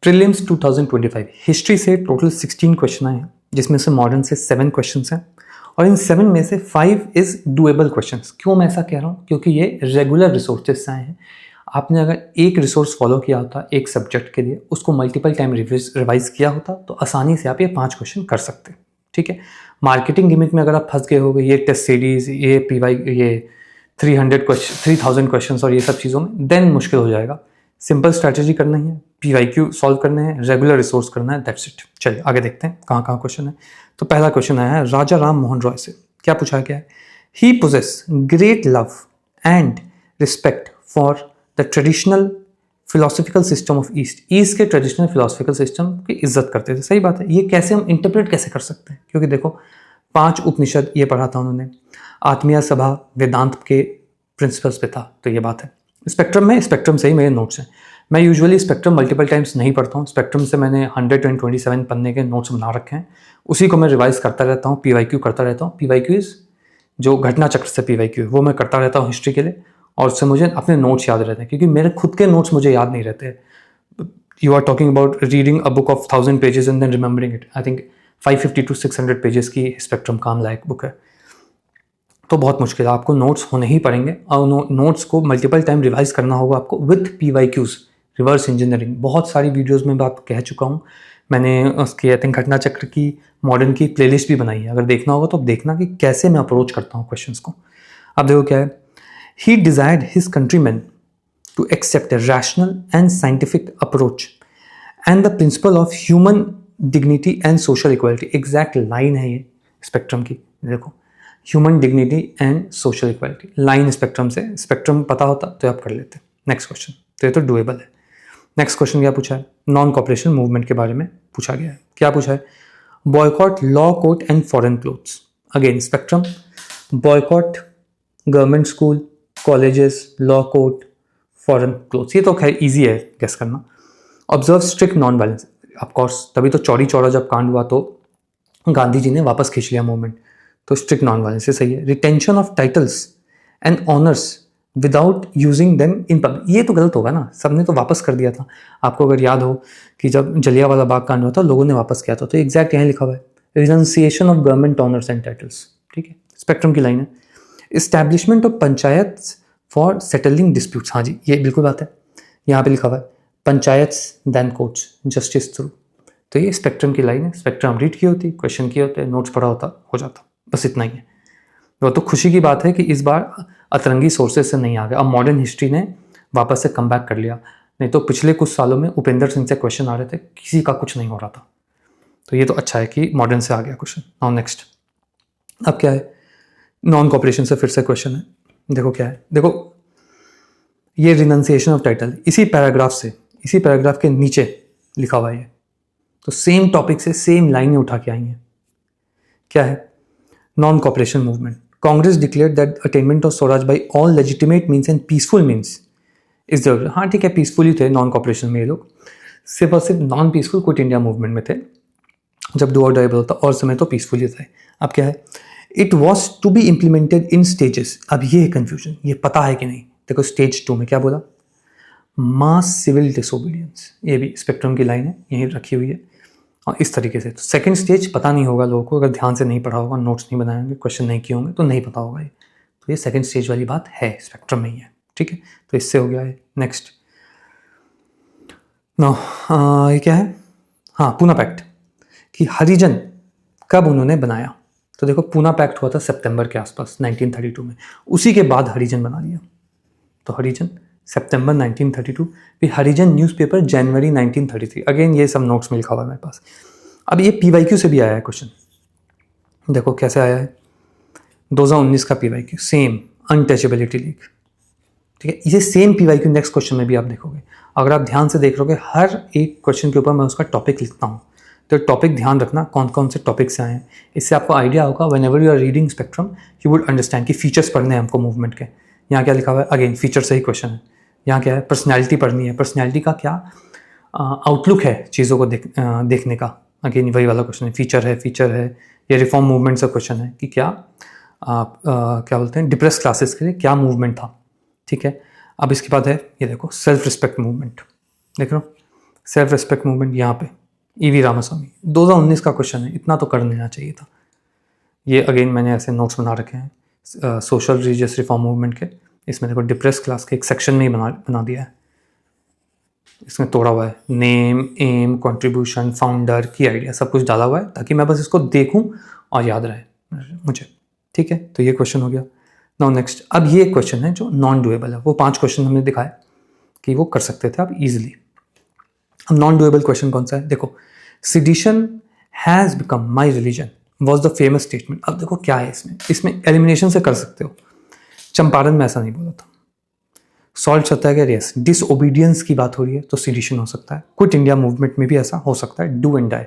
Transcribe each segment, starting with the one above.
Prelims 2025 history से total 16 question आए हैं, जिसमें से मॉडर्न से 7 क्वेश्चंस हैं और इन 7 में से 5 इज डुएबल क्वेश्चंस। क्यों मैं ऐसा कह रहा हूँ? क्योंकि ये रेगुलर रिसोर्सेज से आए हैं। आपने अगर एक रिसोर्स फॉलो किया होता एक सब्जेक्ट के लिए, उसको मल्टीपल टाइम रिवाइज किया होता, तो आसानी से आप ये 5 क्वेश्चन कर सकते। ठीक है, मार्केटिंग गिमिक में अगर आप फंस गए होगे, ये टेस्ट सीरीज, ये पीवाई, ये 3000 क्वेश्चन और ये सब चीज़ों में, देन मुश्किल हो जाएगा। सिंपल स्ट्रैटेजी करना ही है, पीवाईक्यू सॉल्व करने हैं, रेगुलर रिसोर्स करना है, दैट्स इट। चलिए आगे देखते हैं कहाँ कहाँ क्वेश्चन है। तो पहला क्वेश्चन आया है राजा राम मोहन रॉय से। क्या पूछा गया है? He possesses great love and respect for the traditional philosophical system of East. East के ट्रेडिशनल फिलोसफिकल सिस्टम की इज्जत करते थे। सही बात है। ये कैसे हम इंटरप्रेट कैसे कर सकते हैं? क्योंकि देखो 5 उपनिषद ये पढ़ा था उन्होंने, आत्मीय सभा वेदांत के प्रिंसिपल्स पे था, तो ये बात है। स्पेक्ट्रम से ही मेरे नोट्स हैं। मैं यूजुअली स्पेक्ट्रम मल्टीपल टाइम्स नहीं पढ़ता हूँ। स्पेक्ट्रम से मैंने 127 पन्ने के नोट्स बना रखे हैं, उसी को मैं रिवाइज करता रहता हूँ, पीवाईक्यू करता रहता हूँ। पीवाईक्यू जो घटना चक्र से पीवाईक्यू है वो मैं करता रहता हूँ हिस्ट्री के लिए, और उससे मुझे अपने नोट्स याद रहते हैं, क्योंकि मेरे खुद के नोट्स मुझे याद नहीं रहते। You are talking about reading a book of 1000 pages and then remembering it. I think 550 to 600 pages की स्पेक्ट्रम काम लायक बुक है, तो बहुत मुश्किल है। आपको नोट्स होने ही पड़ेंगे और नोट्स को मल्टीपल टाइम रिवाइज करना होगा आपको विथ पीवाईक्यूज, रिवर्स इंजीनियरिंग। बहुत सारी वीडियोस में बात कह चुका हूँ मैंने, उसकी आई थिंक घटना चक्र की मॉडर्न की प्लेलिस्ट भी बनाई है। अगर देखना होगा तो देखना कि कैसे मैं अप्रोच करता हूँ क्वेश्चंस को। अब देखो क्या है, he desired his countryman to accept a rational and scientific approach and the principle of human dignity and social equality. Exact line है ये स्पेक्ट्रम की, देखो, human dignity and social equality. Line spectrum से, स्पेक्ट्रम पता होता तो आप कर लेते। नेक्स्ट क्वेश्चन, तो ये तो डुएबल है। नेक्स्ट क्वेश्चन क्या पूछा है? नॉन कॉपरेशन मूवमेंट के बारे में पूछा गया है। क्या पूछा है? Boycott law court and foreign clothes. Again spectrum, boycott government school, colleges, law court, foreign clothes. ये तो खैर ईजी है गेस करना। Observe strict non violence, of course तभी तो चौरी चौरा जब कांड हुआ तो गांधी जी ने वापस खींच लिया मूवमेंट, तो स्ट्रिक्ट नॉन वायलेंस से सही है। Retention of titles and honours without using them in public, ये तो गलत होगा ना, सबने तो वापस कर दिया था। आपको अगर याद हो कि जब जलियांवाला बाग कांड हुआ था लोगों ने वापस किया था, तो एग्जैक्ट यहाँ लिखा हुआ है, renunciation of government honours and titles. ठीक है, स्पेक्ट्रम की लाइन है। Establishment of panchayat for settling disputes, हाँ जी ये बिल्कुल बात है, यहाँ पे लिखा हुआ है panchayat then courts justice through. तो ये स्पेक्ट्रम की लाइन है। स्पेक्ट्रम रीड की होती, क्वेश्चन किए होते, नोट्स पढ़ा होता, हो जाता, बस इतना ही है। वो तो खुशी की बात है कि इस बार अतरंगी सोर्सेज से नहीं आ गया। अब मॉडर्न हिस्ट्री ने वापस से कम बैक कर लिया, नहीं तो पिछले कुछ सालों में उपेंद्र सिंह से क्वेश्चन आ रहे थे, किसी का कुछ नहीं हो रहा था। तो ये तो अच्छा है कि मॉडर्न से आ गया क्वेश्चन। नाउ नेक्स्ट, अब क्या है? नॉन कॉपरेशन से फिर से क्वेश्चन है। देखो क्या है, देखो ये रिनंसिएशन ऑफ टाइटल इसी पैराग्राफ से, इसी पैराग्राफ के नीचे लिखा हुआ है, तो सेम टॉपिक से सेम लाइनें उठा के आई हैं। क्या है? Non cooperation movement. Congress declared that attainment of swaraj by all legitimate means and peaceful means is the, हाँ ठीक है पीसफुल थे नॉन कॉपरेशन में ये लोग, सिर्फ और सिर्फ non peaceful quit India movement में थे जब डू और डाई होता, और समय तो पीसफुल ही थे। अब क्या है? It was to be implemented in stages. अब ये है कन्फ्यूजन, ये पता है कि नहीं? देखो स्टेज 2 में क्या बोला? मास सिविल डिसोबीडियंस। ये भी स्पेक्ट्रम की लाइन है, यहीं रखी हुई है। और इस तरीके से तो सेकंड स्टेज पता नहीं होगा लोगों को, अगर ध्यान से नहीं पढ़ा होगा, नोट्स नहीं बनाए होंगे, क्वेश्चन नहीं किए होंगे तो नहीं पता होगा ये। तो ये सेकंड स्टेज वाली बात है, स्पेक्ट्रम में ही है। ठीक है, तो इससे हो गया है। नेक्स्ट नो, ये क्या है? हाँ, पूना पैक्ट कि हरिजन कब उन्होंने बनाया? तो देखो पूना पैक्ट हुआ था सितंबर के आसपास 1932 में, उसी के बाद हरिजन बना लिया। तो हरिजन सितंबर 1932, फिर हरिजन न्यूज़पेपर जनवरी 1933। अगेन ये सब नोट्स में लिखा हुआ है मेरे पास। अब ये पीवाईक्यू से भी आया है क्वेश्चन, देखो कैसे आया है। 2019 का पीवाईक्यू सेम, अनटचेबिलिटी लीग। ठीक है, ये सेम पीवाईक्यू नेक्स्ट क्वेश्चन में भी आप देखोगे। अगर आप ध्यान से देख रहोगे, हर एक क्वेश्चन के ऊपर मैं उसका टॉपिक लिखता हूँ, तो टॉपिक ध्यान रखना कौन कौन से टॉपिक से आए हैं। इससे आपको आइडिया होगा, whenever you are reading spectrum you would understand कि फीचर्स पढ़ने हैं हमको मूवमेंट के। यहाँ क्या लिखा हुआ है? अगेन फीचर से ही क्वेश्चन है। यहाँ क्या है? पर्सनैलिटी पढ़नी है, पर्सनैलिटी का क्या आउटलुक है चीज़ों को देखने का। अगेन वही वाला क्वेश्चन है, फीचर है। ये रिफॉर्म मूवमेंट का क्वेश्चन है कि क्या क्या बोलते हैं, डिप्रेस क्लासेस के लिए क्या मूवमेंट था। ठीक है, अब इसके बाद है ये देखो सेल्फ रिस्पेक्ट मूवमेंट, देख लो सेल्फ रिस्पेक्ट मूवमेंट यहाँ पे ईवी रामास्वामी 2019 का क्वेश्चन है, इतना तो कर लेना चाहिए था। ये अगेन मैंने ऐसे नोट्स बना रखे हैं सोशल रिलीजियस रिफॉर्म मूवमेंट के, इसमें देखो डिप्रेस क्लास के एक सेक्शन में ही बना दिया है, इसमें तोड़ा हुआ है नेम, एम, कंट्रीब्यूशन, फाउंडर, की आइडिया, सब कुछ डाला हुआ है ताकि मैं बस इसको देखूं और याद रहे मुझे। ठीक है, तो ये क्वेश्चन हो गया। नाउ नेक्स्ट, अब ये क्वेश्चन है जो नॉन डुएबल है। वो 5 क्वेश्चन हमने दिखाए कि वो कर सकते थे आप इजीली। अब नॉन डुएबल क्वेश्चन कौन सा है? देखो, sedition has become my religion was the famous statement. अब देखो क्या है इसमें एलिमिनेशन से कर सकते हो। चंपारण में ऐसा नहीं बोला था। सॉल्ट सत्याग्रह, यस, डिसओबीडियंस की बात हो रही है तो सेडिशन हो सकता है। क्विट इंडिया मूवमेंट में भी ऐसा हो सकता है, डू एंड डाई।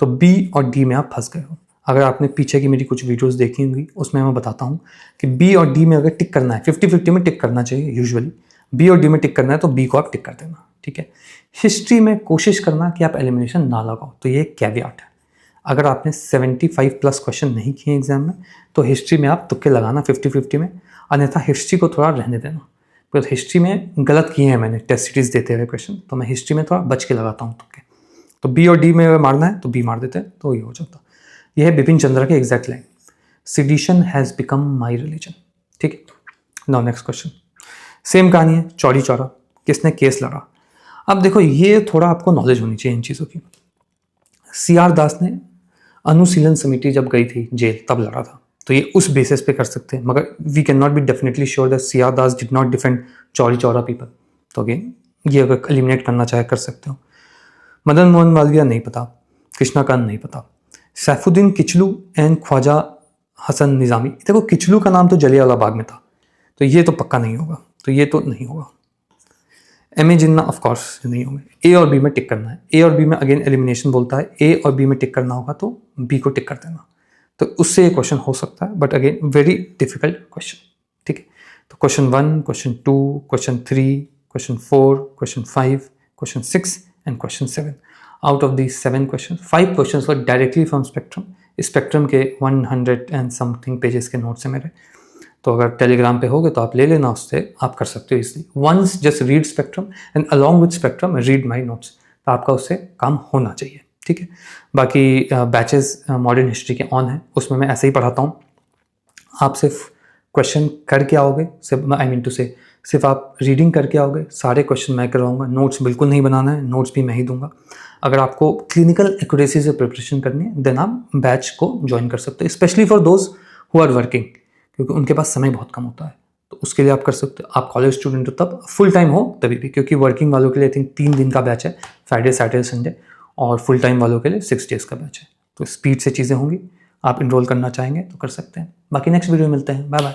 तो बी और डी में आप फंस गए हो। अगर आपने पीछे की मेरी कुछ वीडियोस देखी होंगी उसमें मैं बताता हूँ कि बी और डी में अगर टिक करना है, 50-50 में टिक करना चाहिए यूजुअली। बी और डी में टिक करना है तो बी को आप टिक कर देना। ठीक है, हिस्ट्री में कोशिश करना कि आप एलिमिनेशन ना लगाओ, तो ये कैवियाट है। अगर आपने 75+ क्वेश्चन नहीं किए एग्जाम में तो हिस्ट्री में आप तुक्के लगाना 50-50 में, अन्यथा हिस्ट्री को थोड़ा रहने देना। बिकॉज हिस्ट्री में गलत किए हैं मैंने टेस्ट सीरीज देते हुए क्वेश्चन, तो मैं हिस्ट्री में थोड़ा बच के लगाता हूँ तुक्के। तो बी और डी में अगर मारना है तो बी मार देते हैं तो ये हो जाता। यह है बिपिन चंद्रा के exact line, sedition has become my religion. ठीक है, नाउ नेक्स्ट क्वेश्चन, सेम कहानी है, चौरी चौरा, किसने केस लड़ा। अब देखो ये थोड़ा आपको नॉलेज होनी चाहिए इन चीज़ों की। CR दास ने अनुशीलन समिति जब गई थी जेल तब लड़ा था, तो ये उस बेसिस पे कर सकते हैं, मगर we can not be definitely sure that CR Das did not defend Chauri Chaura people. तो अगेन ये अगर एलिमिनेट करना चाहे कर सकते हो। मदन मोहन मालवीय नहीं पता, कृष्णाकांत नहीं पता, सैफुद्दीन किचलू एंड ख्वाजा हसन निज़ामी। देखो किचलू का नाम तो जलियांवाला बाग में था, तो ये तो पक्का नहीं होगा, तो ये तो नहीं होगा। MA जिन्ना ऑफ कोर्स नहीं होंगे। A और B में टिक करना है। A और B में अगेन एलिमिनेशन बोलता है, A और B में टिक करना होगा तो B को टिक कर देना, तो उससे ये क्वेश्चन हो सकता है, but again very difficult question. ठीक है, तो question 1, question 2, question 3, question 4, question 5, question 6 and question 7। Out of these 7 question, 5 question were directly from spectrum. Spectrum के 100 एंड समथिंग पेजेस के नोट्स हैं मेरे, तो अगर टेलीग्राम पे होगे तो आप ले लेना, उससे आप कर सकते हो इसलिए। Once just read spectrum and along with spectrum read my notes, तो आपका उससे काम होना चाहिए। ठीक है, बाकी बैचेस मॉडर्न हिस्ट्री के ऑन है, उसमें मैं ऐसे ही पढ़ाता हूँ। आप सिर्फ क्वेश्चन करके आओगे, सिर्फ आई मीन टू से सिर्फ आप रीडिंग करके आओगे, सारे क्वेश्चन मैं करवाऊंगा। नोट्स बिल्कुल नहीं बनाना है, नोट्स भी मैं ही दूंगा। अगर आपको क्लिनिकल एक्यूरेसी से प्रिपरेशन करनी है देन आप बैच को ज्वाइन कर सकते हैं, specially for those who are working, क्योंकि उनके पास समय बहुत कम होता है, तो उसके लिए आप कर सकते हो। आप कॉलेज स्टूडेंट हो तब, फुल टाइम हो तभी भी, क्योंकि वर्किंग वालों के लिए आई थिंक 3 दिन का बैच है, फ्राइडे, सैटरडे, संडे, और फुल टाइम वालों के लिए 6 डेज का बैच है। तो स्पीड से चीज़ें होंगी, आप इनरोल करना चाहेंगे तो कर सकते हैं। बाकी नेक्स्ट वीडियो में मिलते हैं, बाय बाय।